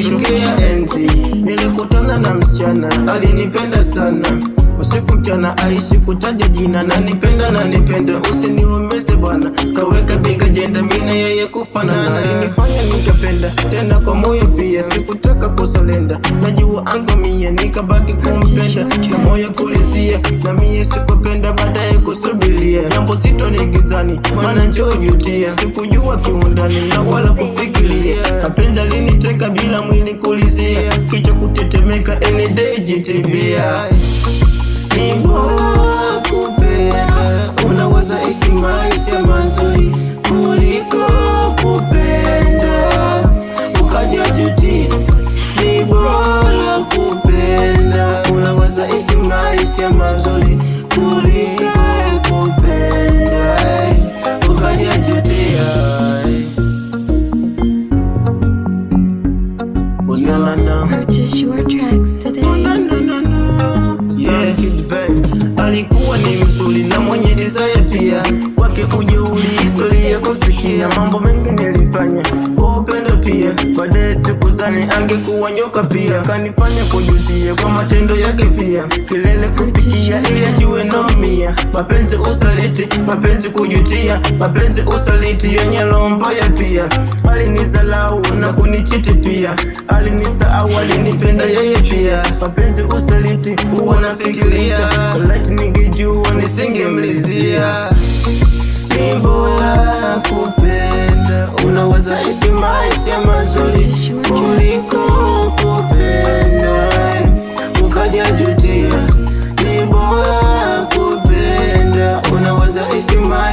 Ilinitokea enzi nilikutana na msichana alinipenda sana, usiku mchana aishi kutaja jina, nanipenda usiniumize bwana, kaweka bega jenda mina yeye kufanana. Alinifanya nikapenda tena kwa moyo pia, sikutaka kusalenda, najua angamia nikabaki kumpenda na moyo kulisia, na mie sikupenda baadaye kusubilia, jambo zito ni gizani maana njoo jutia, sikujua kiundani na wala kufikiria, mapenzi aliniteka bila mwili kulizia, kichwa kutetemeka any day jitibia. Ni bora kupenda, unaweza ishi maisha mazuri kuliko kupenda ukaja jutia. Ni bora kupenda, unaweza ishi maisha mazuri kuliko kupenda ukaja jutia. Purchase your tracks today. Yeah, alikuwa ni mzuri na mwenye desire pia, wake ujeuri historia kusikia, mambo mengi nilifanya kwa upendo pia, baadaye sikuzani angekuwa nyoka pia, kanifanya kujutia kwa matendo yake pia, kilele kufikia ili ajue naumia, mapenzi usaliti, mapenzi kujutia, mapenzi usaliti yenye roho mbaya pia, alinisalau na kunichiti pia, alinisahau alinipenda yeye pia, mapenzi usaliti huwa nafikiria, like ningejua nisingemlizia. Ni bora kupenda, unaweza ishi maisha mazuri kuliko kupenda ukaja jutia. Ni bora kupenda, unaweza ishi maisha